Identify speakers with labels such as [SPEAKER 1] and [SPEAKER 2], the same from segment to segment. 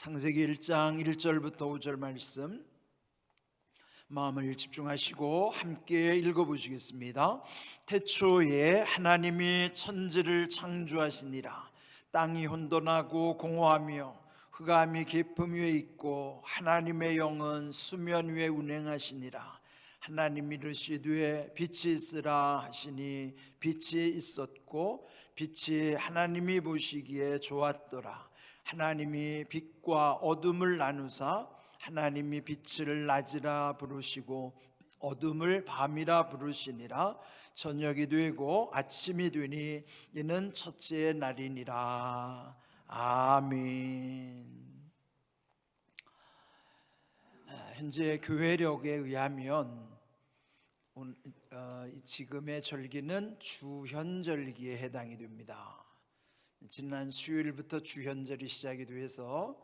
[SPEAKER 1] 창세기 1장 1절부터 5절 말씀 마음을 집중하시고 함께 읽어보시겠습니다. 태초에 하나님이 천지를 창조하시니라. 땅이 혼돈하고 공허하며 흑암이 깊음 위에 있고 하나님의 영은 수면 위에 운행하시니라. 하나님이 이르시되 빛이 있으라 하시니 빛이 있었고 빛이 하나님이 보시기에 좋았더라. 하나님이 빛과 어둠을 나누사 하나님이 빛을 낮이라 부르시고 어둠을 밤이라 부르시니라. 저녁이 되고 아침이 되니 이는 첫째 날이니라. 아멘. 현재 교회력에 의하면 지금의 절기는 주현절기에 해당이 됩니다. 지난 수요일부터 주현절이 시작이 돼서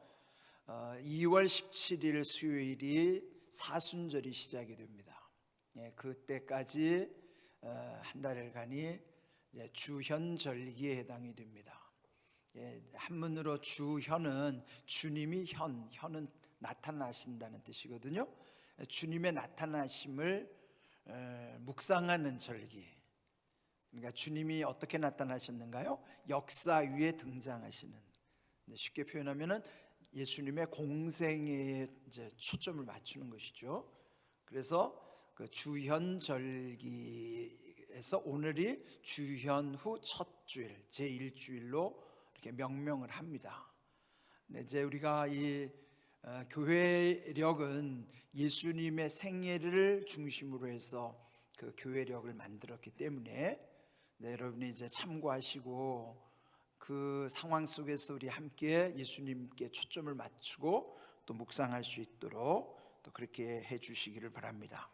[SPEAKER 1] 2월 17일 수요일이 사순절이 시작이 됩니다. 그때까지 한 달간이 주현절기에 해당이 됩니다. 한문으로 주현은 주님이 현은 나타나신다는 뜻이거든요. 주님의 나타나심을 묵상하는 절기. 그러니까 주님이 어떻게 나타나셨는가요? 역사 위에 등장하시는. 쉽게 표현하면은 예수님의 공생에 이제 초점을 맞추는 것이죠. 그래서 그 주현절기에서 오늘이 주현 후 첫 주일, 제1주일로 이렇게 명명을 합니다. 이제 우리가 이 교회력은 예수님의 생애를 중심으로 해서 그 교회력을 만들었기 때문에 여러분이 이제 참고하시고 그 상황 속에서 우리 함께 예수님께 초점을 맞추고 또 묵상할 수 있도록 또 그렇게 해 주시기를 바랍니다.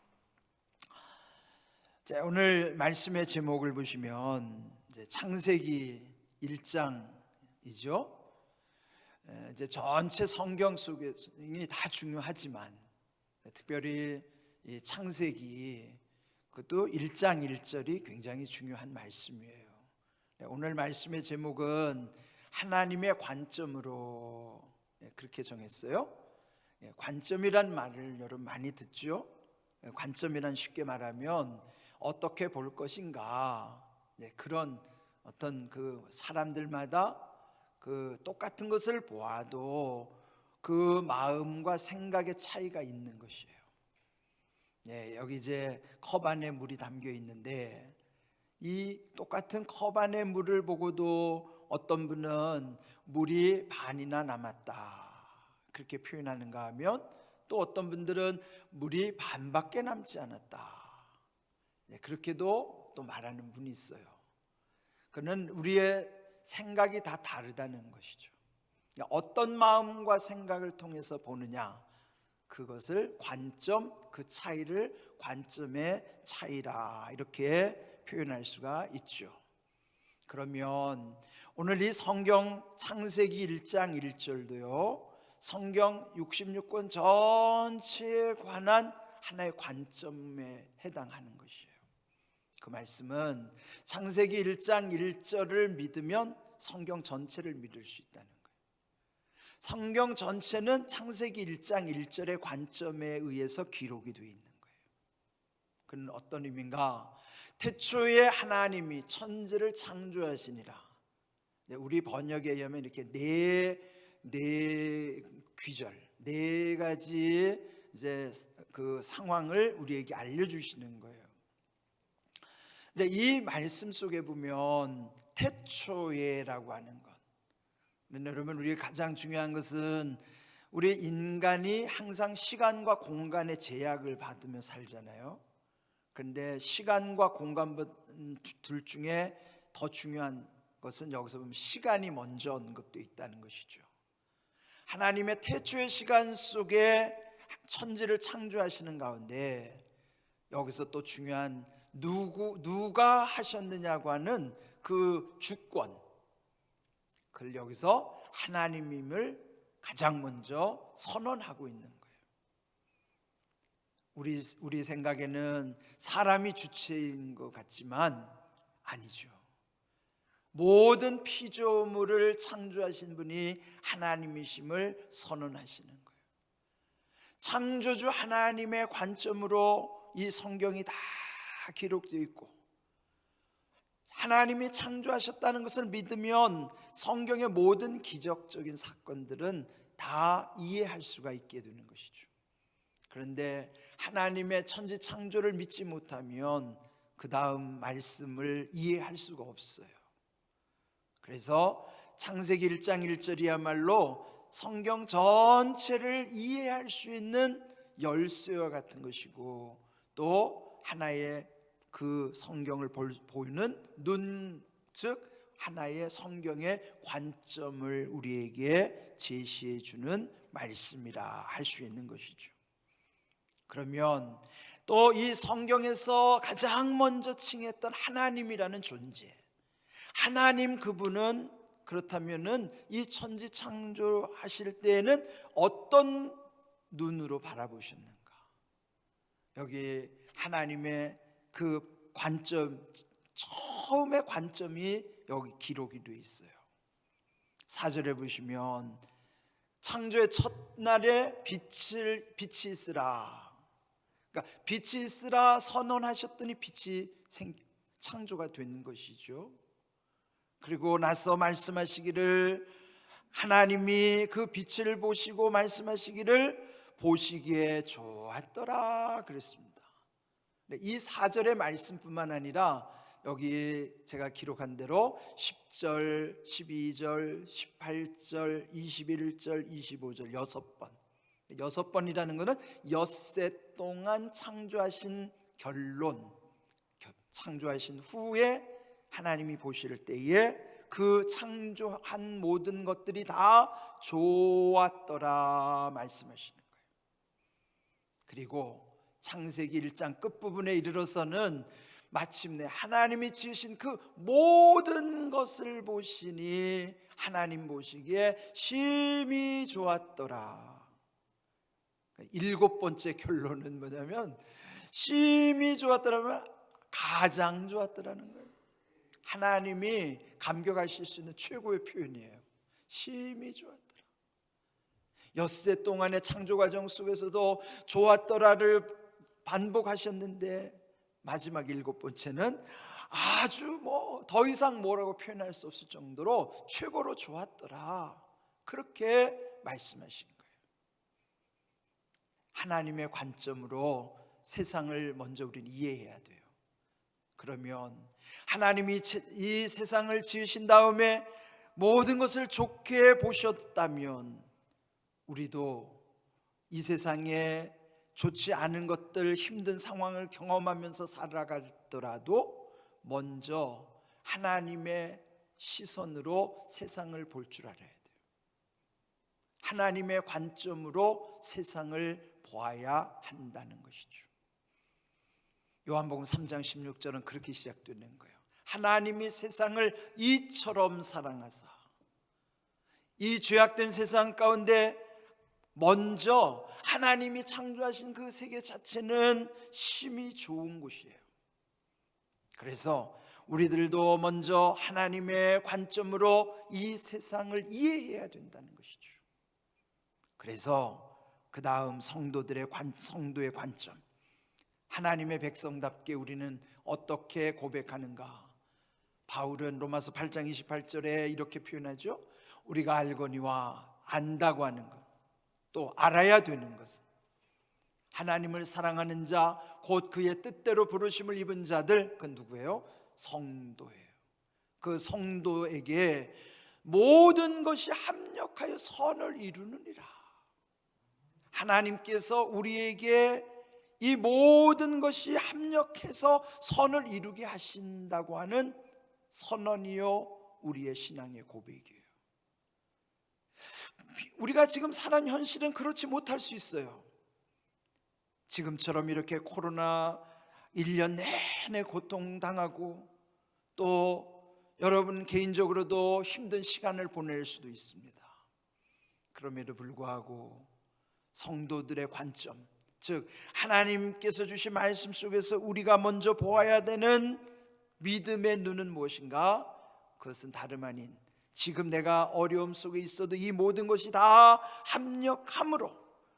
[SPEAKER 1] 자, 오늘 말씀의 제목을 보시면 이제 창세기 1장이죠. 이제 전체 성경 속에 다 중요하지만 특별히 이 창세기 그것도 1장 1절이 굉장히 중요한 말씀이에요. 오늘 말씀의 제목은 하나님의 관점으로 그렇게 정했어요. 관점이란 말을 여러분 많이 듣죠. 관점이란 쉽게 말하면 어떻게 볼 것인가, 그런 어떤 그 사람들마다 그 똑같은 것을 보아도 그 마음과 생각의 차이가 있는 것이에요. 여기 이제 컵 안에 물이 담겨 있는데 이 똑같은 컵 안에 물을 보고도 어떤 분은 물이 반이나 남았다 그렇게 표현하는가 하면 또 어떤 분들은 물이 반밖에 남지 않았다 그렇게도 또 말하는 분이 있어요. 그는 우리의 생각이 다 다르다는 것이죠. 어떤 마음과 생각을 통해서 보느냐, 그것을 관점, 그 차이를 관점의 차이라 이렇게 표현할 수가 있죠. 그러면 오늘 이 성경 창세기 1장 1절도요 성경 66권 전체에 관한 하나의 관점에 해당하는 것이에요. 그 말씀은 창세기 1장 1절을 믿으면 성경 전체를 믿을 수 있다는 거예요. 성경 전체는 창세기 1장 1절의 관점에 의해서 기록이 되어 있는 거예요. 그는 어떤 의미인가? 태초에 하나님이 천지를 창조하시니라. 우리 번역에 의하면 이렇게 네 귀절, 네 가지 이제 그 상황을 우리에게 알려주시는 거예요. 근데 이 말씀 속에 보면 태초에라고 하는 것, 여러분 우리가 가장 중요한 것은 우리 인간이 항상 시간과 공간의 제약을 받으며 살잖아요. 그런데 시간과 공간 둘 중에 더 중요한 것은 여기서 보면 시간이 먼저 언급되어 있다는 것이죠. 하나님의 태초의 시간 속에 천지를 창조하시는 가운데 여기서 또 중요한 누가 하셨느냐고 하는 그 주권, 그걸 여기서 하나님임을 가장 먼저 선언하고 있는 거예요. 우리 생각에는 사람이 주체인 것 같지만 아니죠. 모든 피조물을 창조하신 분이 하나님이심을 선언하시는 거예요. 창조주 하나님의 관점으로 이 성경이 다 기록되어 있고, 하나님이 창조하셨다는 것을 믿으면 성경의 모든 기적적인 사건들은 다 이해할 수가 있게 되는 것이죠. 그런데 하나님의 천지 창조를 믿지 못하면 그 다음 말씀을 이해할 수가 없어요. 그래서 창세기 1장 1절이야말로 성경 전체를 이해할 수 있는 열쇠와 같은 것이고, 또 하나의 그 성경을 보이는 눈, 즉 하나의 성경의 관점을 우리에게 제시해 주는 말씀이라 할 수 있는 것이죠. 그러면 또 이 성경에서 가장 먼저 칭했던 하나님이라는 존재, 하나님 그분은 그렇다면은 이 천지 창조하실 때에는 어떤 눈으로 바라보셨는가? 여기 하나님의 그 관점, 처음의 관점이 여기 기록이 되어 있어요. 4절에 보시면 창조의 첫날에 빛이 있으라, 그러니까 빛이 있으라 선언하셨더니 빛이 창조가 된 것이죠. 그리고 나서 말씀하시기를, 하나님이 그 빛을 보시고 말씀하시기를 보시기에 좋았더라 그랬습니다. 이 4절의 말씀뿐만 아니라 여기 제가 기록한 대로 10절, 12절, 18절, 21절, 25절 6번이라는 것은 엿새 동안 창조하신 결론, 창조하신 후에 하나님이 보실 때에 그 창조한 모든 것들이 다 좋았더라 말씀하시는 거예요. 그리고 창세기 1장 끝부분에 이르러서는 마침내 하나님이 지으신 그 모든 것을 보시니 하나님 보시기에 심히 좋았더라. 7번째 결론은 뭐냐면, 심히 좋았더라면 가장 좋았더라는 거예요. 하나님이 감격하실 수 있는 최고의 표현이에요. 심히 좋았더라. 엿새 동안의 창조 과정 속에서도 좋았더라를 반복하셨는데, 마지막 7번째는 아주 더 이상 뭐라고 표현할 수 없을 정도로 최고로 좋았더라, 그렇게 말씀하신 거예요. 하나님의 관점으로 세상을 먼저 우리는 이해해야 돼요. 그러면 하나님이 이 세상을 지으신 다음에 모든 것을 좋게 보셨다면, 우리도 이 세상에 좋지 않은 것들, 힘든 상황을 경험하면서 살아가더라도 먼저 하나님의 시선으로 세상을 볼 줄 알아야 돼요. 하나님의 관점으로 세상을 보아야 한다는 것이죠. 요한복음 3장 16절은 그렇게 시작되는 거예요. 하나님이 세상을 이처럼 사랑하사, 이 죄악된 세상 가운데 먼저 하나님이 창조하신 그 세계 자체는 심히 좋은 곳이에요. 그래서 우리들도 먼저 하나님의 관점으로 이 세상을 이해해야 된다는 것이죠. 그래서 그 다음 성도의 관점, 하나님의 백성답게 우리는 어떻게 고백하는가? 바울은 로마서 8장 28절에 이렇게 표현하죠. 우리가 알거니와 안다고 하는 것, 또 알아야 되는 것은 하나님을 사랑하는 자, 곧 그의 뜻대로 부르심을 입은 자들, 그 누구예요? 성도예요. 그 성도에게 모든 것이 합력하여 선을 이루느니라. 하나님께서 우리에게 이 모든 것이 합력해서 선을 이루게 하신다고 하는 선언이요, 우리의 신앙의 고백이에요. 우리가 지금 사는 현실은 그렇지 못할 수 있어요. 지금처럼 이렇게 코로나 1년 내내 고통당하고, 또 여러분 개인적으로도 힘든 시간을 보낼 수도 있습니다. 그럼에도 불구하고 성도들의 관점, 즉 하나님께서 주신 말씀 속에서 우리가 먼저 보아야 되는 믿음의 눈은 무엇인가? 그것은 다름 아닌 지금 내가 어려움 속에 있어도 이 모든 것이 다 합력함으로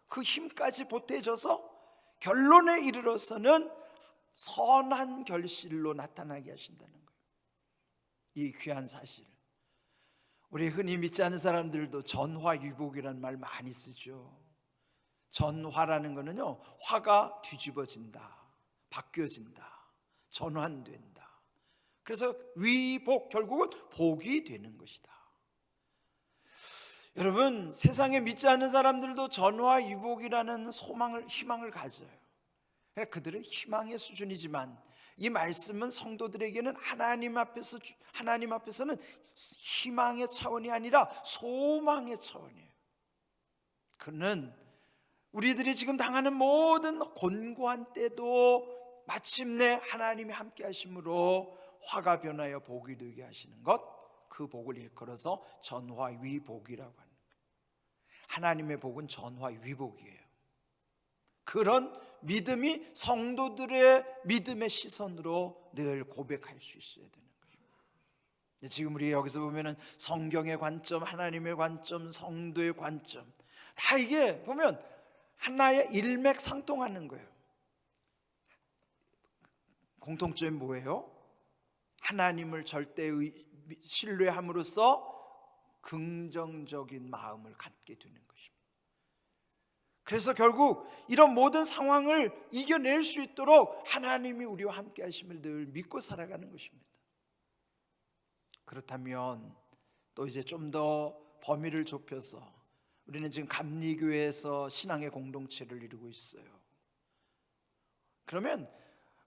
[SPEAKER 1] 그 힘까지 보태져서 결론에 이르러서는 선한 결실로 나타나게 하신다는 거예요. 이 귀한 사실, 우리 흔히 믿지 않는 사람들도 전화위복이라는 말 많이 쓰죠. 전화라는 거는요, 화가 뒤집어진다, 바뀌어진다, 전환된다. 그래서 위복, 결국은 복이 되는 것이다. 여러분, 세상에 믿지 않는 사람들도 전화위복이라는 소망을, 희망을 가져요. 그들은 희망의 수준이지만 이 말씀은 성도들에게는 하나님 앞에서는 희망의 차원이 아니라 소망의 차원이에요. 그는 우리들이 지금 당하는 모든 곤고한 때도 마침내 하나님이 함께 하심으로 화가 변하여 복이 되게 하시는 것, 그 복을 일컬어서 전화위복이라고 하는 거예요. 하나님의 복은 전화위복이에요. 그런 믿음이 성도들의 믿음의 시선으로 늘 고백할 수 있어야 되는 거죠. 지금 우리 여기서 보면은 성경의 관점, 하나님의 관점, 성도의 관점, 다 이게 보면 하나의 일맥상통하는 거예요. 공통점이 뭐예요? 하나님을 절대의 신뢰함으로써 긍정적인 마음을 갖게 되는 것입니다. 그래서 결국 이런 모든 상황을 이겨낼 수 있도록 하나님이 우리와 함께 하심을 늘 믿고 살아가는 것입니다. 그렇다면 또 이제 좀 더 범위를 좁혀서 우리는 지금 감리교회에서 신앙의 공동체를 이루고 있어요. 그러면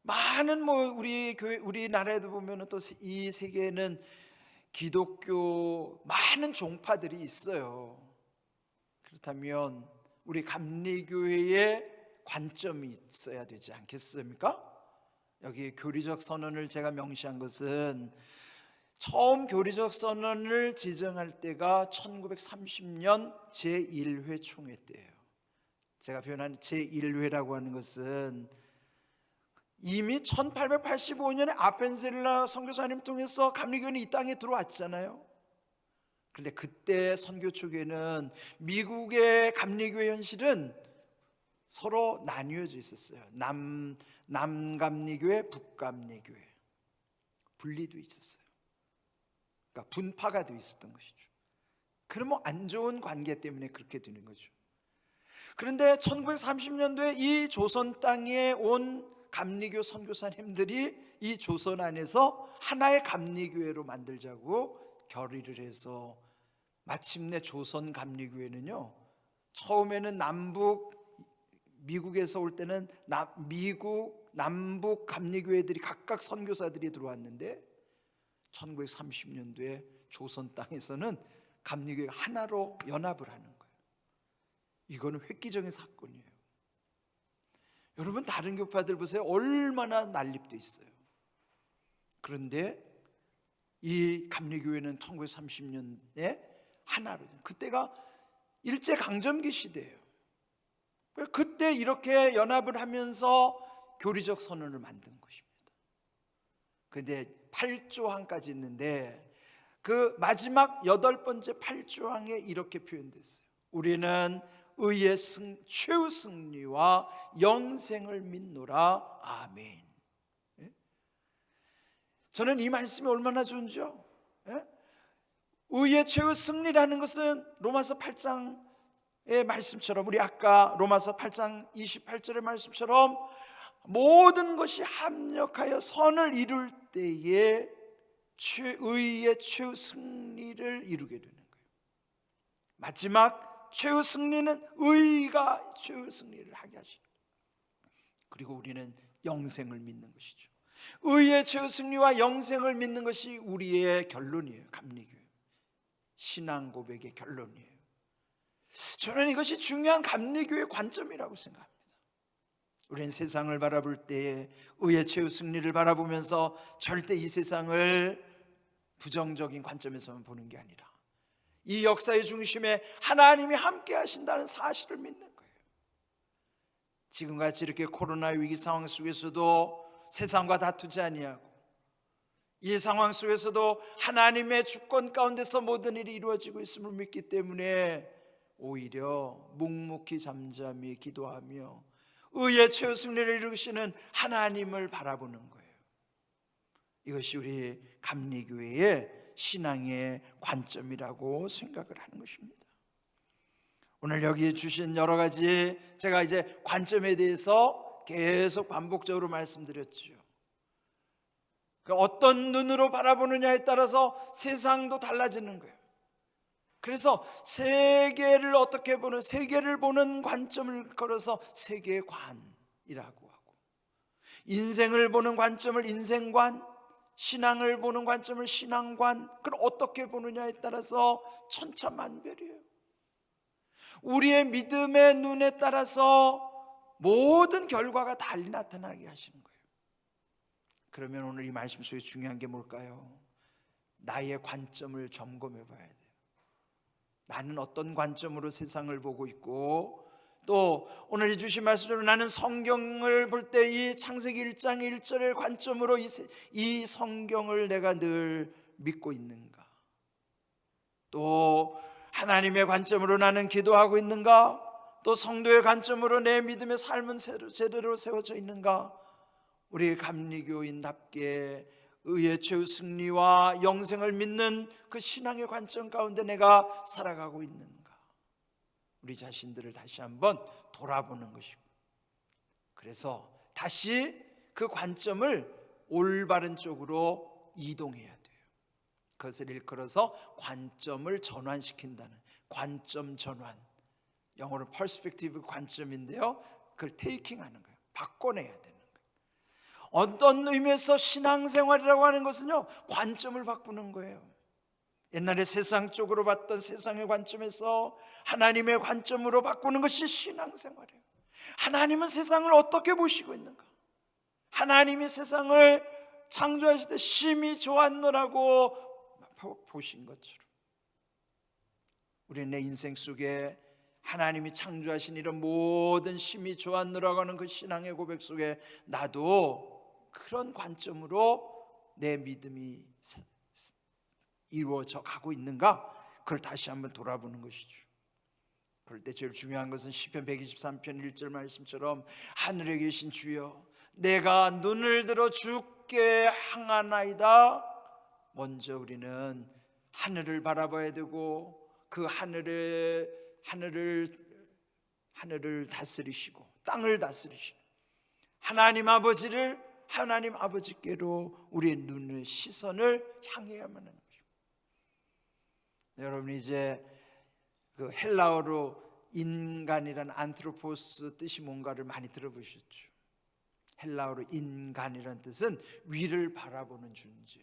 [SPEAKER 1] 많은 우리 교회, 우리나라에도 보면은 또 이 세계에는 기독교 많은 종파들이 있어요. 그렇다면 우리 감리교회의 관점이 있어야 되지 않겠습니까? 여기 교리적 선언을 제가 명시한 것은 처음 교리적 선언을 지정할 때가 1930년 제1회 총회 때예요. 제가 표현한 제1회라고 하는 것은 이미 1885년에 아펜셀라 선교사님 통해서 감리교회는 이 땅에 들어왔잖아요. 그런데 그때 선교 초기에는 미국의 감리교회 현실은 서로 나뉘어져 있었어요. 남감리교회, 북감리교회 분리도 있었어요. 그러니까 분파가 되어 있었던 것이죠. 그러면 안 좋은 관계 때문에 그렇게 되는 거죠. 그런데 1930년도에 이 조선 땅에 온 감리교 선교사님들이 이 조선 안에서 하나의 감리교회로 만들자고 결의를 해서 마침내 조선 감리교회는요, 처음에는 미국에서 올 때는 미국 남북 감리교회들이 각각 선교사들이 들어왔는데 1930년도에 조선 땅에서는 감리교회가 하나로 연합을 하는 거예요. 이거는 획기적인 사건이에요. 여러분, 다른 교파들 보세요. 얼마나 난립돼 있어요. 그런데 이 감리교회는 1930년에 하나로, 그때가 일제강점기 시대예요. 그때 이렇게 연합을 하면서 교리적 선언을 만든 것입니다. 그런데 8조항까지 있는데 그 마지막 8번째 8조항에 이렇게 표현됐어요. 우리는 의의 최후 승리와 영생을 믿노라. 아멘. 저는 이 말씀이 얼마나 좋은지요. 의의 최후 승리라는 것은 로마서 8장의 말씀처럼, 우리 아까 로마서 8장 28절의 말씀처럼 모든 것이 합력하여 선을 이룰 때에 의의 최후 승리를 이루게 되는 거예요. 마지막 최후 승리는 의가 최후 승리를 하게 하시고, 그리고 우리는 영생을 믿는 것이죠. 의의 최후 승리와 영생을 믿는 것이 우리의 결론이에요. 감리교회 신앙 고백의 결론이에요. 저는 이것이 중요한 감리교회의 관점이라고 생각합니다. 우리는 세상을 바라볼 때에 의의 최후 승리를 바라보면서 절대 이 세상을 부정적인 관점에서만 보는 게 아니라 이 역사의 중심에 하나님이 함께 하신다는 사실을 믿는 거예요. 지금같이 이렇게 코로나 위기 상황 속에서도 세상과 다투지 아니하고 이 상황 속에서도 하나님의 주권 가운데서 모든 일이 이루어지고 있음을 믿기 때문에 오히려 묵묵히 잠잠히 기도하며 의의 최후 승리를 이루시는 하나님을 바라보는 거예요. 이것이 우리 감리교회의 신앙의 관점이라고 생각을 하는 것입니다. 오늘 여기 주신 여러 가지 제가 이제 관점에 대해서 계속 반복적으로 말씀드렸죠. 어떤 눈으로 바라보느냐에 따라서 세상도 달라지는 거예요. 그래서 세계를 어떻게 보는, 세계를 보는 관점을 걸어서 세계관이라고 하고, 인생을 보는 관점을 인생관, 신앙을 보는 관점을 신앙관, 그걸 어떻게 보느냐에 따라서 천차만별이에요. 우리의 믿음의 눈에 따라서 모든 결과가 달리 나타나게 하시는 거예요. 그러면 오늘 이 말씀 속에 중요한 게 뭘까요? 나의 관점을 점검해 봐야 돼요. 나는 어떤 관점으로 세상을 보고 있고, 또 오늘 주신 말씀으로 나는 성경을 볼 때 이 창세기 1장 1절의 관점으로 이 성경을 내가 늘 믿고 있는가? 또 하나님의 관점으로 나는 기도하고 있는가? 또 성도의 관점으로 내 믿음의 삶은 제대로 세워져 있는가? 우리 감리교인답게 의의 최후 승리와 영생을 믿는 그 신앙의 관점 가운데 내가 살아가고 있는가? 우리 자신들을 다시 한번 돌아보는 것이고, 그래서 다시 그 관점을 올바른 쪽으로 이동해야 돼요. 그것을 일컬어서 관점을 전환시킨다는, 관점 전환, 영어로 퍼스펙티브 관점인데요, 그걸 테이킹하는 거예요. 바꿔내야 되는 거예요. 어떤 의미에서 신앙생활이라고 하는 것은요, 관점을 바꾸는 거예요. 옛날에 세상 쪽으로 봤던 세상의 관점에서 하나님의 관점으로 바꾸는 것이 신앙생활이에요. 하나님은 세상을 어떻게 보시고 있는가? 하나님이 세상을 창조하실 때 심히 좋았노라고 보신 것처럼, 우리는 내 인생 속에 하나님이 창조하신 이런 모든 심히 좋았노라고 하는 그 신앙의 고백 속에 나도 그런 관점으로 내 믿음이 이루어져 가고 있는가? 그걸 다시 한번 돌아보는 것이죠. 그럴 때 제일 중요한 것은 시편 123편 1절 말씀처럼 하늘에 계신 주여 내가 눈을 들어 주께 향하나이다. 먼저 우리는 하늘을 바라봐야 되고, 그 하늘을 다스리시고 땅을 다스리시고 하나님 아버지께로 우리의 눈을 시선을 향해야만 하는 것입니다. 여러분 이제 그 헬라어로 인간이란 안트로포스 뜻이 뭔가를 많이 들어보셨죠? 헬라어로 인간이란 뜻은 위를 바라보는 존재,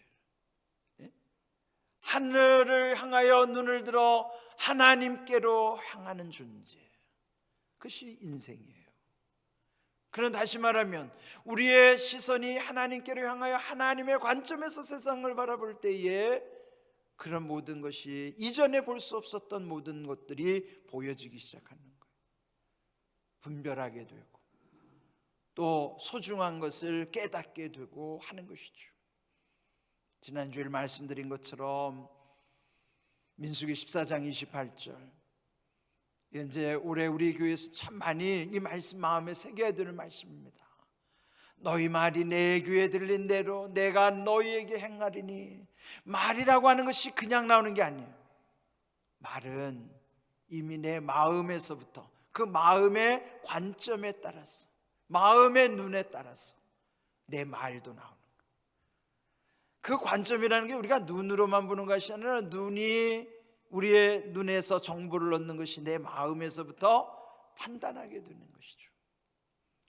[SPEAKER 1] 하늘을 향하여 눈을 들어 하나님께로 향하는 존재, 그것이 인생이에요. 그런 다시 말하면 우리의 시선이 하나님께로 향하여 하나님의 관점에서 세상을 바라볼 때에 그런 모든 것이 이전에 볼 수 없었던 모든 것들이 보여지기 시작하는 거예요. 분별하게 되고 또 소중한 것을 깨닫게 되고 하는 것이죠. 지난주에 말씀드린 것처럼 민수기 14장 28절, 이제 올해 우리 교회에서 참 많이 이 말씀 마음에 새겨야 되는 말씀입니다. 너희 말이 내 귀에 들린 대로 내가 너희에게 행하리니. 말이라고 하는 것이 그냥 나오는 게 아니에요. 말은 이미 내 마음에서부터, 그 마음의 관점에 따라서, 마음의 눈에 따라서 내 말도 나오는 거예요. 그 관점이라는 게 우리가 눈으로만 보는 것이 아니라 우리의 눈에서 정보를 얻는 것이 내 마음에서부터 판단하게 되는 것이죠.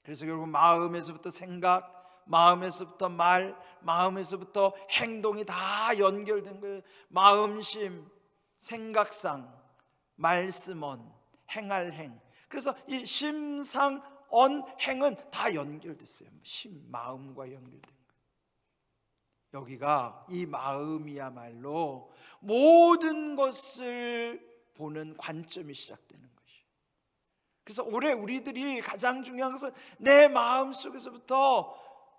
[SPEAKER 1] 그래서 결국 마음에서부터 생각, 마음에서부터 말, 마음에서부터 행동이 다 연결된 거예요. 마음심, 생각상, 말씀언, 행할 행. 그래서 이 심상, 언, 행은 다 연결됐어요. 마음과 연결된 거예요. 여기가 이 마음이야말로 모든 것을 보는 관점이 시작되는 것이에요. 그래서 올해 우리들이 가장 중요한 것은 내 마음 속에서부터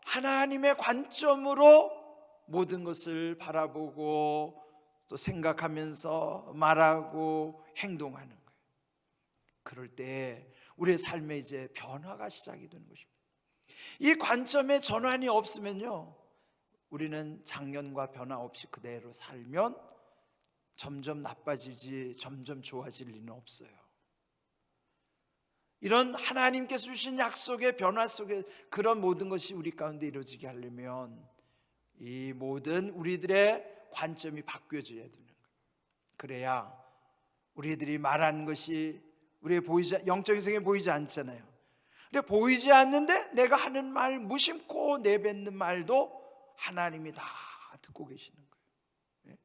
[SPEAKER 1] 하나님의 관점으로 모든 것을 바라보고 또 생각하면서 말하고 행동하는 거예요. 그럴 때 우리의 삶에 이제 변화가 시작이 되는 것입니다. 이 관점의 전환이 없으면요, 우리는 작년과 변화 없이 그대로 살면 점점 나빠지지 점점 좋아질 리는 없어요. 이런 하나님께서 주신 약속의 변화 속에 그런 모든 것이 우리 가운데 이루어지게 하려면 이 모든 우리들의 관점이 바뀌어져야 되는 거예요. 그래야 우리들이 말하는 것이 우리의 영적인 세계에 보이지 않잖아요. 근데 보이지 않는데 내가 하는 말, 무심코 내뱉는 말도 하나님이 다 듣고 계시는 거예요.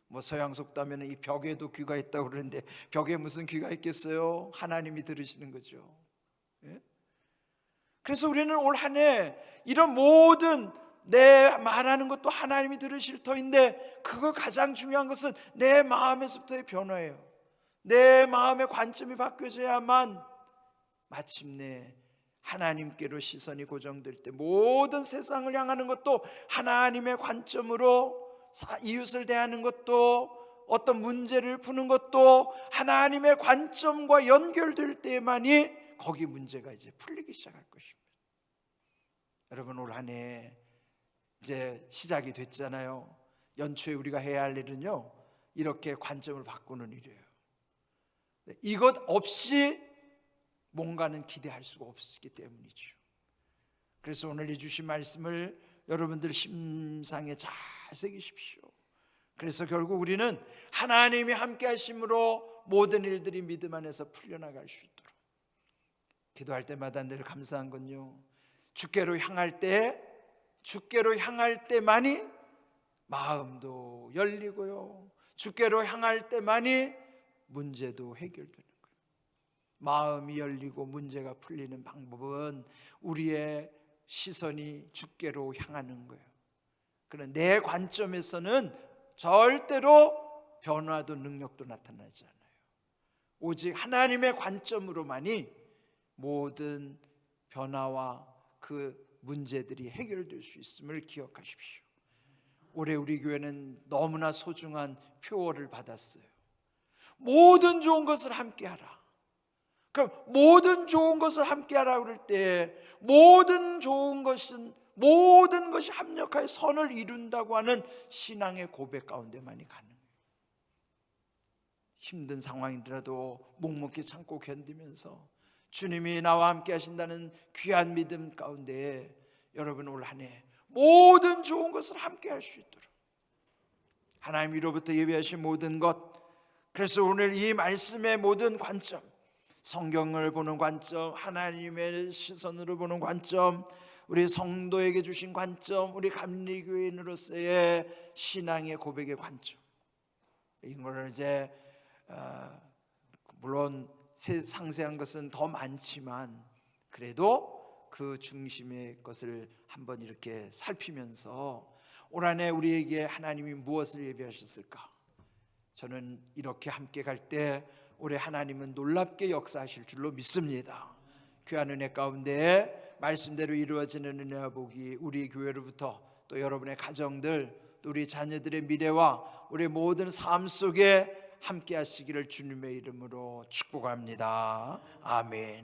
[SPEAKER 1] 뭐 서양 속담에는 이 벽에도 귀가 있다고 그러는데 벽에 무슨 귀가 있겠어요? 하나님이 들으시는 거죠. 그래서 우리는 올 한 해 이런 모든 내 말하는 것도 하나님이 들으실 터인데, 그거 가장 중요한 것은 내 마음에서부터의 변화예요. 내 마음의 관점이 바뀌어져야만 마침내 하나님께로 시선이 고정될 때 모든 세상을 향하는 것도 하나님의 관점으로, 이웃을 대하는 것도, 어떤 문제를 푸는 것도 하나님의 관점과 연결될 때만이 거기 문제가 이제 풀리기 시작할 것입니다. 여러분, 올 한 해 이제 시작이 됐잖아요. 연초에 우리가 해야 할 일은요, 이렇게 관점을 바꾸는 일이에요. 이것 없이 뭔가는 기대할 수가 없기 때문이죠. 그래서 오늘 이 주신 말씀을 여러분들 심상에 잘 새기십시오. 그래서 결국 우리는 하나님이 함께 하심으로 모든 일들이 믿음 안에서 풀려나갈 수 있도록, 기도할 때마다 늘 감사한 건요, 주께로 향할 때만이 마음도 열리고요, 주께로 향할 때만이 문제도 해결되는 거예요. 마음이 열리고 문제가 풀리는 방법은 우리의 시선이 주께로 향하는 거예요. 그러나 내 관점에서는 절대로 변화도 능력도 나타나지 않아요. 오직 하나님의 관점으로만이 모든 변화와 그 문제들이 해결될 수 있음을 기억하십시오. 올해 우리 교회는 너무나 소중한 표어를 받았어요. 모든 좋은 것을 함께하라. 그럼 모든 좋은 것을 함께하라 그럴 때 모든 좋은 것은, 모든 것이 합력하여 선을 이룬다고 하는 신앙의 고백 가운데만이 가능해요. 힘든 상황이라도 묵묵히 참고 견디면서 주님이 나와 함께 하신다는 귀한 믿음 가운데 여러분 올 한 해 모든 좋은 것을 함께 할 수 있도록 하나님으로부터 예비하신 모든 것, 그래서 오늘 이 말씀의 모든 관점, 성경을 보는 관점, 하나님의 시선으로 보는 관점, 우리 성도에게 주신 관점, 우리 감리교인으로서의 신앙의 고백의 관점, 이거를 이제 물론 상세한 것은 더 많지만 그래도 그 중심의 것을 한번 이렇게 살피면서 올 한 해 우리에게 하나님이 무엇을 예비하셨을까? 저는 이렇게 함께 갈 때 올해 하나님은 놀랍게 역사하실 줄로 믿습니다. 귀한 은혜 가운데 말씀대로 이루어지는 은혜와 복이 우리 교회로부터 또 여러분의 가정들, 또 우리 자녀들의 미래와 우리 모든 삶 속에 함께 하시기를 주님의 이름으로 축복합니다. 아멘.